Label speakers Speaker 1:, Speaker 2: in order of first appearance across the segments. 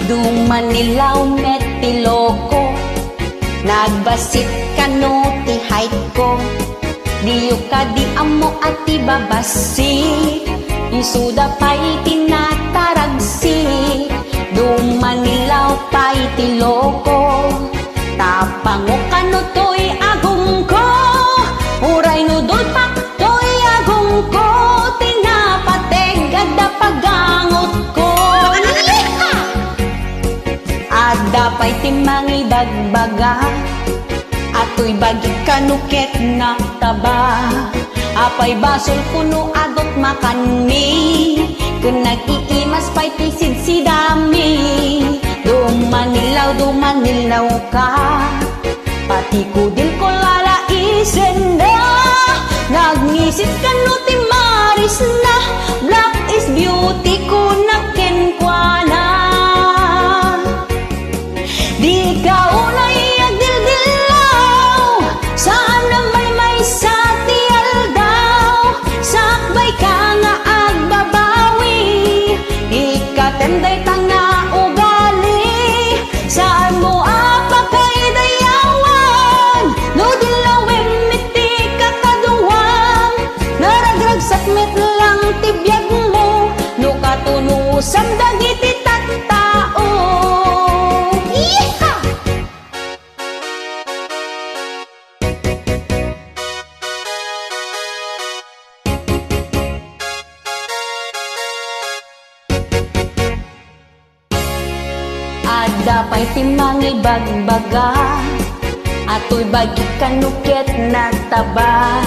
Speaker 1: Dumanilaw met tiloko, nagbasit kano ti height ko. Diyo ka di amo at ibabasi, isuda pa'y tinataragsi. Dumanilaw pa'y tiloko, tapango kano to'y agong ko. Uray no dulpak to'y agong ko, tinapateg ada pagangot ko. Ada pa'y timangi bagbaga, ato'y bagi kanuket na taba. Apay basol kuno adot makanmi, kung nag-iimas pa'y tisid si dami. Dumanilaw ka, pati kudil ko lalaisen na. Nagnisip ka no ti Maris na, black is beauty ko na kenkwana. Di ka unay agdildilaw, saan na may sa tiyal daw. Sakbay ka nga agbabawi, ikatenday tanga ugali. Saan mo apakay dayawan, no dilawin miti kakaduwang. Naragragsak met lang tibiyag mo, no katunusam dagiti tattao. Ada pa'y timangi bagbaga, ato'y bagi kanuket na taba.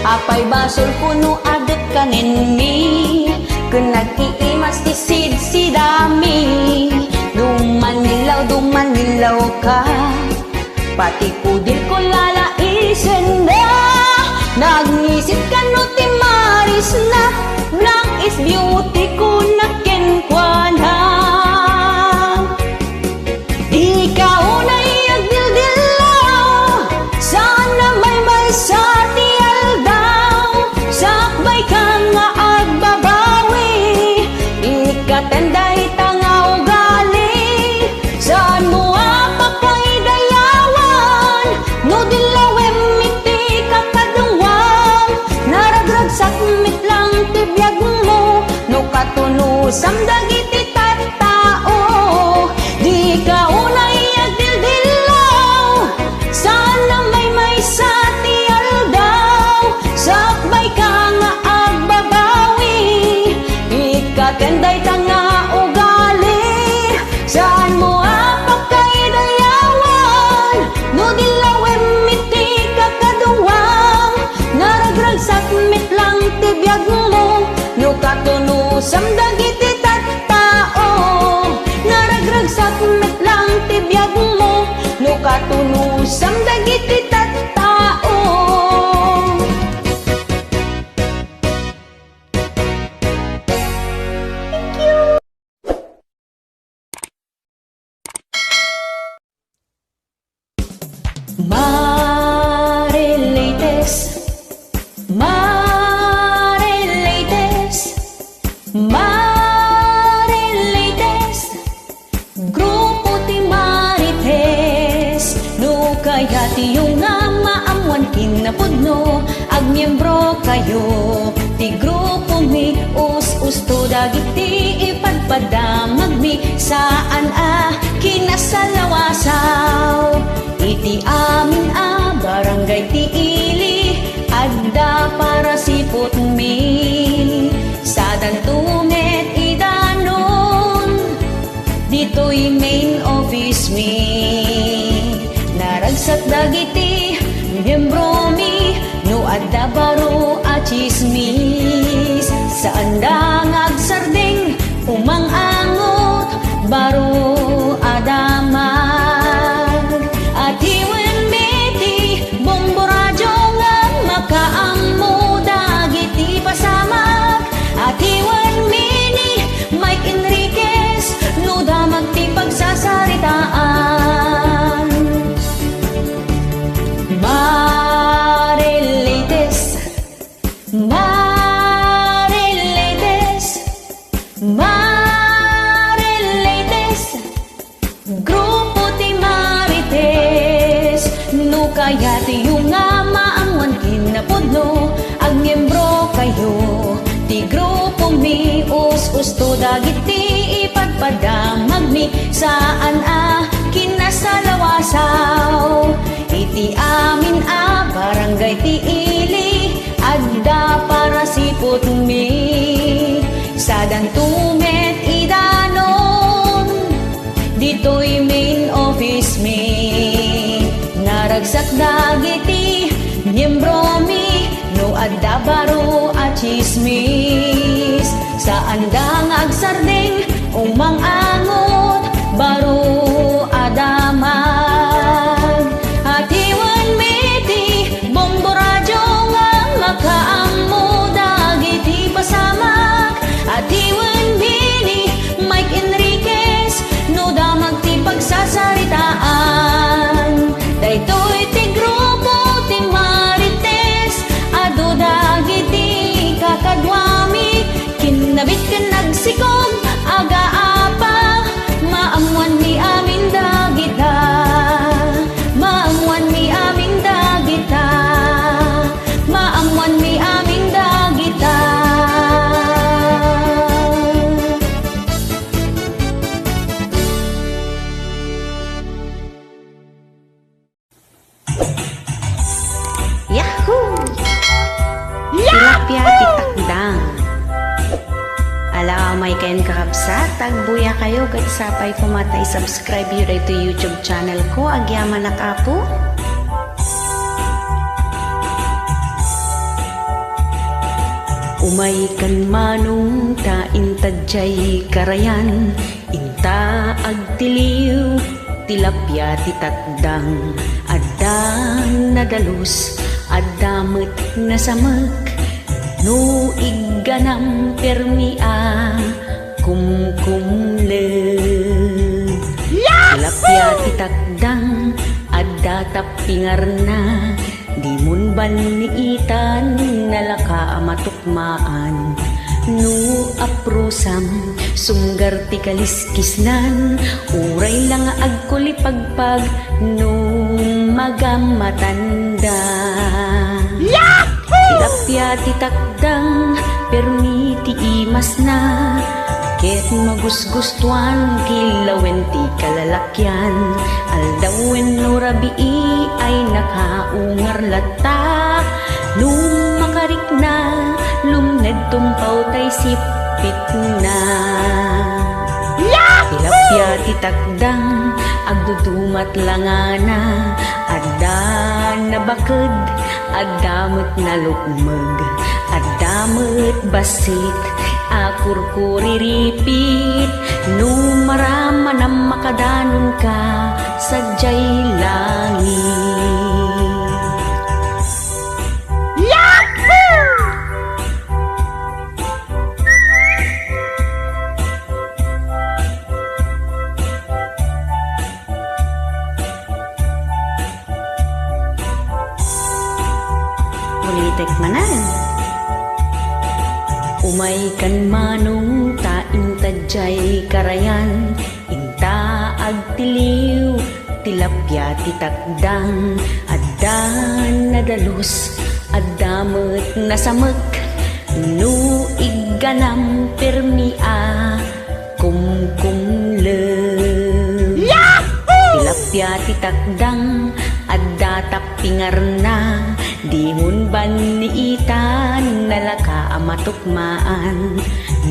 Speaker 1: Apay basol kuno adet kaninmi, kung nag-iimas tisid si dami. Dumanilaw ka, pati kudil ko lalaisen na. Nagnisip ka no ti Maris na, black is beauty ko na kenkwana. Ikaw na'y agdildilaw, saan na may sa tiyal daw. Sakbay ka nga agbabawi, ikatenday tanga ugali. Saan mo apakay dayawan, no dilawem miti kakaduwang. Naragragsak mit lang tibiyag mo, no katunusam dagiti tattao. Di ka unay agdildilaw, saan na may sa tiyal daw. Sakbay ka nga agbabawi, ikatenday tanga ugali. Saan mo apakay dayawan, no dilawem miti kakaduwang. Naragragsak mit lang tibiyag mo, no katunusam dagiti tattao. Naragragsak met lang tibiyag mo, no katunusam dagiti tattao. Marilates, Marilates, Marilates, grupo ti Marites. No kaya tiyong nga maamuan kinapudno, agmiyembro kayo ti grupo mi. Us-usto dagiti ipadpadamag mi, saan kinasalawasaw. Iti amin barangay ti ili, adda para sipot mi. Sa dantumet idanon, dito'y main office mi. Naragsat dagiti miyembro mi, no adda baro a chismis. Saan da ngagsarding umang-angot, baro adamag. At iwan miti bomboradyo nga makaammo dagiti pasamag. At iwan mini Mike Enriquez, no damag ti pagsasaritaan. Marilates, Marilates, Marilates, kaya tiyo nga maamwan kinapudno, ag miyembro kayo ti grupo mi, us-usto dagiti ipadpadamag mi, saan kinasalawasaw iti amin barangay ti ili, adda para sipot mi sa dantumet idanon, dito'y main office mi, naragsak dagiti miyembro mi, no adda baro at chismis, saan dang agsarding umang angot baro adamag, at iwan miti bombo radyo nga makaammo dagiti pasamak, at iwan bini Mike Enriquez no damag ti pagsasaritaan, daytoy ti grupo ti Marites, ado dagiti kakadwami, kinabit ken nagsikog aga-apa, maamuan mi amin dagita, maamuan mi amin dagita, maamuan mi amin dagita. Yahoo! Tilapia ti takdang. Ala, may kain kakabsat, tagbuya kayo, kat sapay kumatay, subscribe yun ito YouTube channel ko, agyaman na kapo. Umay kan manong ta intadjay karayan, inta agtiliw, tilapia ti takdang, addang nadalus, addamet nasamek, no igganam permia kumkumle, tilapia ti takdang, adda tapingar na, di mun baniitan nalaka matukmaan, no aprosam sunggar ti kaliskisnan, uray lang agkulipagpag no magamatanda. Tilapia ti takdang permi ti imas na, ket magusgustuan kilawen ti kalalakyan, aldawen no rabii ay nakaungar latak, nung makarik na lumned tumpaw tay sipit na. Tilapia ti takdang agdudumat langana, adda nabaked, addamet nalukmeg, addamet basit, akurkuriripit, no maraman ang makadanon ka sadyay langit. Ulitek manan. Umay kan manong ta intadjay karayan, inta agtiliw, tilapia ti takdang, adda nadalus, addamet nasamek, no igganam permia kumkumle. Tilapia ti takdang, adda tapingar na, di mun baniitan nalaka amatukmaan,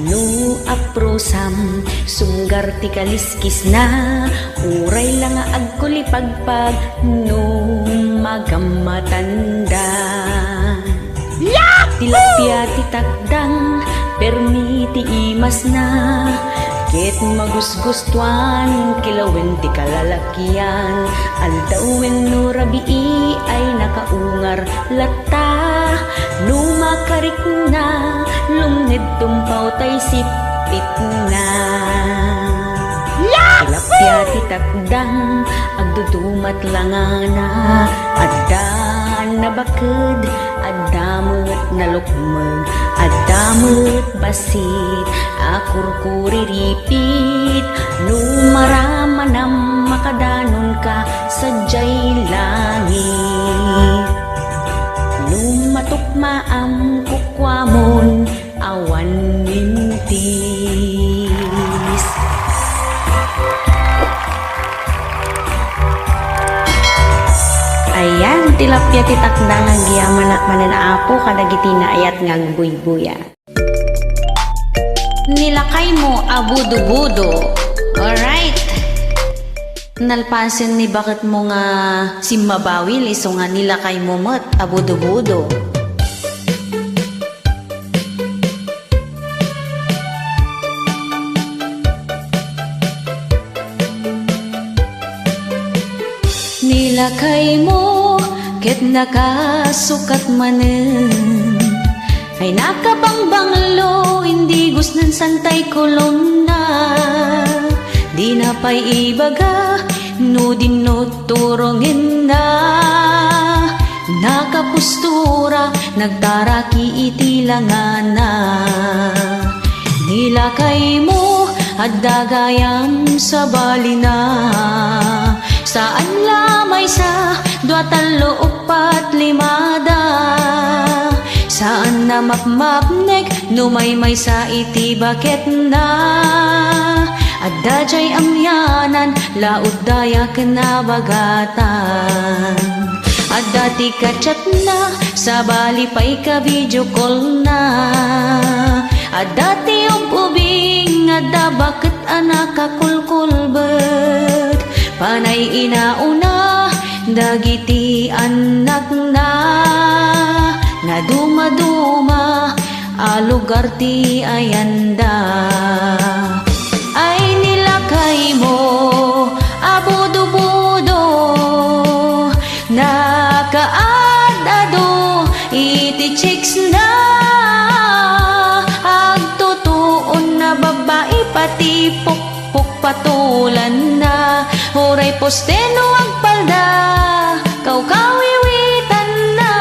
Speaker 1: no aprosam sunggar ti kaliskis na, uray lang agkulipagpag no magamatanda. Tilapia ti takdang permi ti imas na, ket magusgustuan kilawen ti kalalakyan, aldawen no rabii ay nakaungar latta, no makarik na lumned tumpaw tay sipit na. Tilapia ti takdang agdudumat langana, adda nabaked, addamet nalukmeg, addamet basit, akurkuriripit, no maraman ang makadanon ka sa jay langit. Lumatok maam kukwamon awan mintis. Ayan, tilapia titakda nga giyaman na mananaapo kadagiti na ayat nga buy-buya. Nilakay mo abudo-budo. Alright. Nalpasin ni bakit mo nga simbabawil iso nga nilakay mo mat abudo-budo. Nilakay mo ket nakasukat manen, ay nakabangbanglo hindi gusnan santay kolon na. Di na pa'y ibaga no dinuturongin na. Nakapustura nagtaraki itilangan na. Nilakay mo at dagayam sa balina. Saan lamay sa dua talo upat limada. Saan na mapmapnek numaymay sa iti baket na. Adda jay amyanan laud daya kinabagatan. Adda ti kachat na sa bali pa'y ka video call na. Adda ti ubing adda bakit anak kakulkulbet. Panay inauna, dagiti anak na. Naduma-duma, alugar ti ayanda. Ay nilakay mo, abudo-budo. Nakaadado, iti chicks na. Agtutuon na babae pati pukpuk patulan na. Huray posteno ang palda, kaw-kawiwitan na.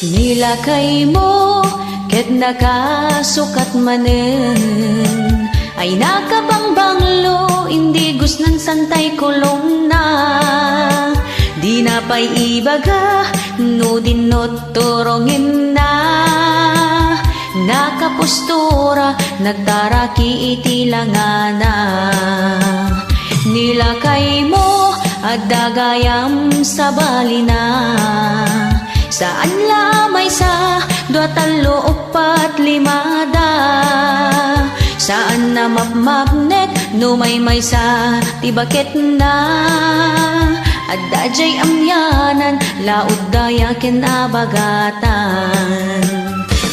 Speaker 1: Nilakay mo ket nakasukat manen, ay nakabangbanglo hindi gusnan santay kolong na. Di na pa'y ibaga no dinuturongin na. Nakapustura nagtaraki itilangan na. Nilakay mo at dagayam sa balina. Saan lamay sa dua talo upat limada. Saan na mapmapnek numaymay sa tibaket na. Adda jay amyanan laud daya kinabagatan.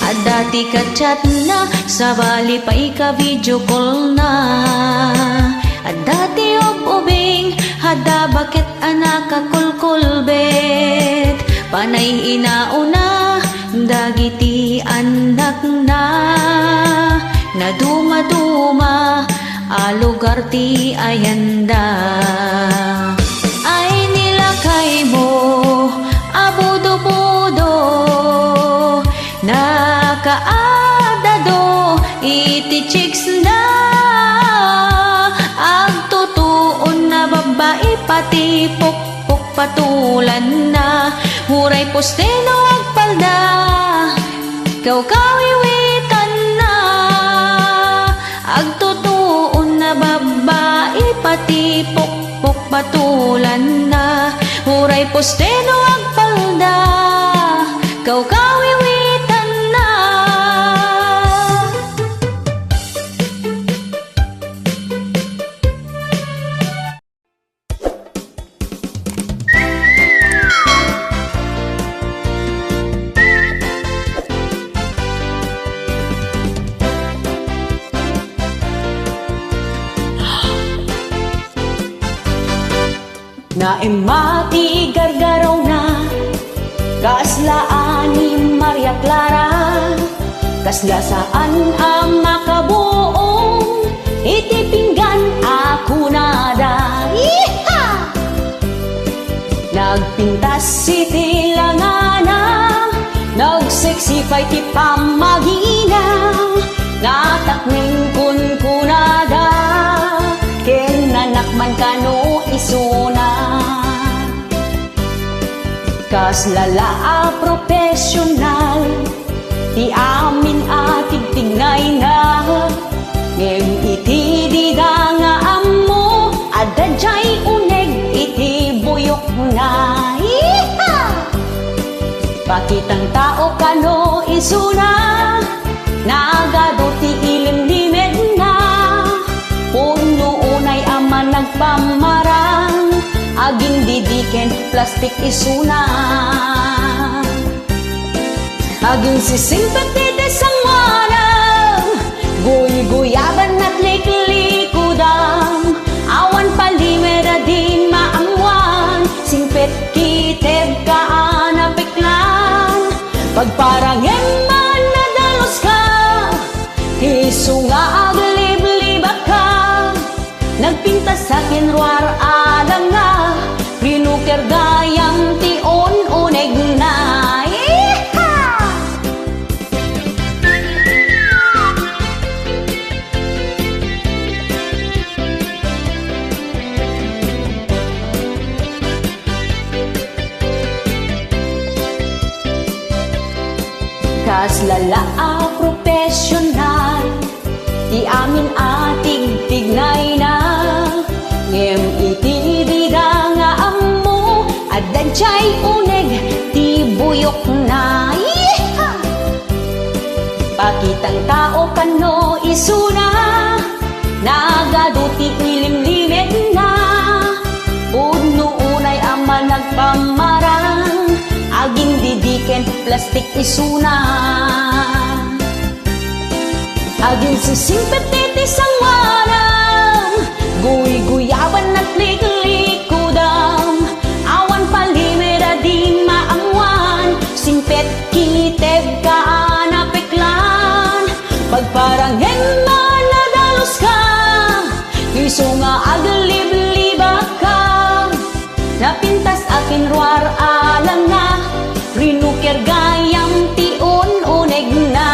Speaker 1: Adda ti kachat na sa bali pa'y ka video call na. Adda ti ubing adda bakit anak kakulkulbet. Panay inauna, dagiti anak na. Naduma-duma, alugar ti ayanda. Ay nilakay mo, abudo-budo. Nakaadado, iti chicks na. Agtutuon na babae pati pukpuk patulan na. Huray posteno ang palda, kaw-kawiwitan na. Agtutuon na babae pati pukpuk patulan na. Huray posteno ang palda, kaw-kawiwitan na. Na emati gargaraw na kaaslaan Maria Clara, kasla saan ang makabuong itipinggan ako nada. Yeeha! Nagpintas si Tilangana, nagseksifay ti pamagina, natakning kun kunada, ken nanakman kano isuna. Kaslala a profesional, ti amin atig tingnay na, ngem iti dida nga ammo, adadjay uneg iti buyok na. Yeeha! Pakitang tao kano isuna, nagado ti ilimlimed na, puno unay ama nagpamarang, aging didiken plastik isuna. Aging sisimpati desang manang, guy-guyaban at liklikudang, awan palimera din maamwan, singpet kiteb kaanapiklan, pagparangem man nadalos ka, iso nga aglib-libak ka, nagpintas sa kinruar alang nga, rinuker gayang tion uneg na. Kaslala a profesional, ti amin atig tignay na, ngem iti dida nga ammo, adadjay uneg ti buyok na. Yeeha! Pakitang tao kano isuna, nagado ti ilimlimed na, puno unay ama nagpamarang, aging didiken plastik isuna. Aging sisimpetiti sang wanang, guy-guyaban at liklikudang, awan palimera di maamwan, simpet kiteb kaanapiklan, pagparanghen man nadalos ka, iso nga aglib-libak ka, napintas akin ruar alang nga, rinuker gayam tion uneg na.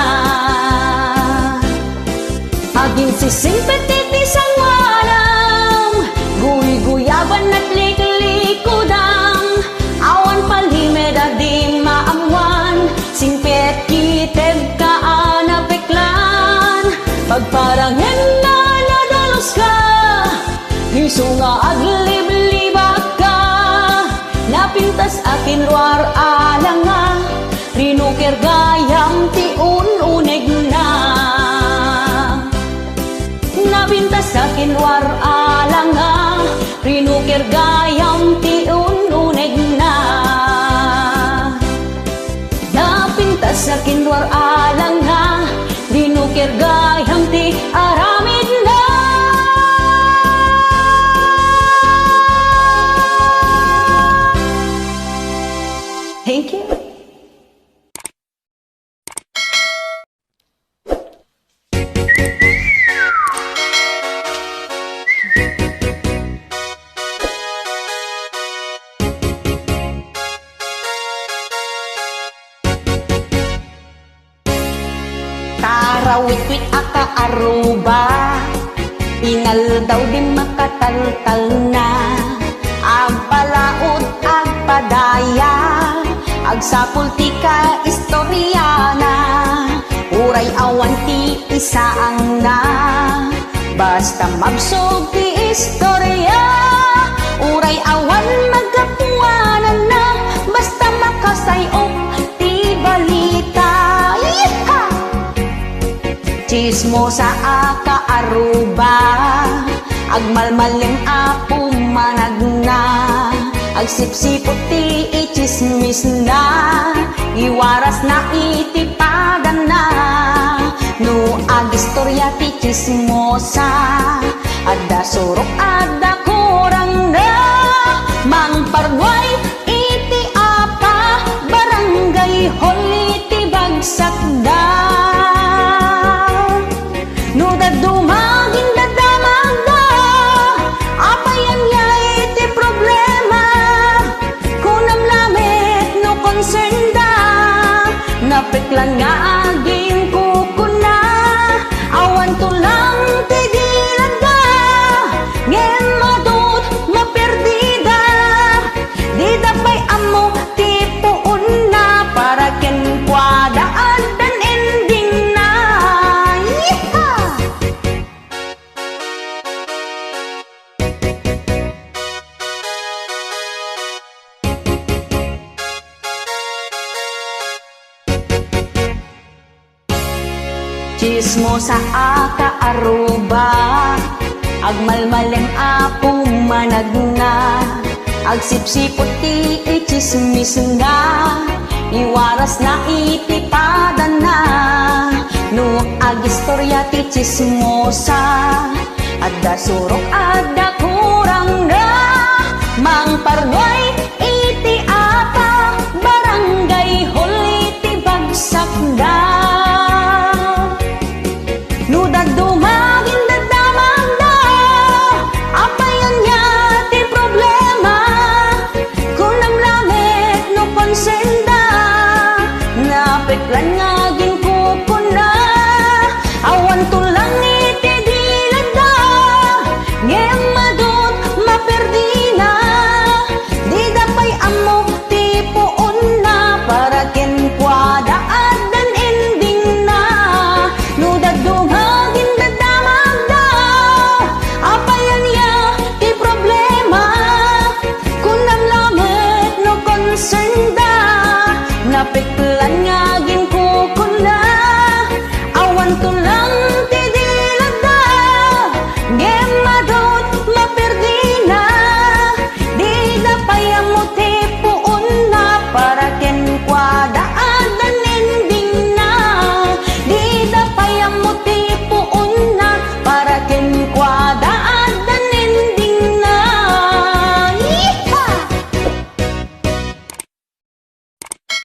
Speaker 1: Aging sisimpetiti sang wanang, guy-guyaban at liklikudang, awan palimeda di maamwan, singpet kiteb kaanapiklan, pagparanghen na nadalos ka, iso nga aglib-libak ka, napintas akin ruar alang nga, rinuker gayam tion uneg na. Napintas akin ruar alang nga, rinuker gayam tion uneg na. Napintas akin ruar alang nga, rinuker gayam ti aramid na. Thank you. Tarawit-wit aka aruba, ingal daw di makataltal na, agpalaod agpadaya, agsapul ti ka istoryana, uray awan ti isaang na, basta mabsog ti istorya, uray awan magapuanan na, basta makasayok ti balita. Yeeha! Chismosa aka aruba, agmalmalim a pumanagna, agsipsipot ti ichismis na, iwaras na itipadan na, no agistorya ti chismosa, adda surok adda kurang na, mangparway iti apa, barangay hol iti bag Napeklan nga aging kukuna, awan tulang tigilan ka, ngem madut maperdida, di dapay amo tipuon na, para ken kwadaan dan ending na. Yeehaw! Chismosa aka aruba, agmalmaleng apo managna, agsipsipot ti ichismis nga, iwaras na itipadan na, no agistorya ti chismosa, adda surok adda kurang na, mang parnoy iti apa, barangay hol iti bagsak na. Nudad dumagin dadamang na, apayan niya ti problema, kung namlamit no konsenda, napeklan nga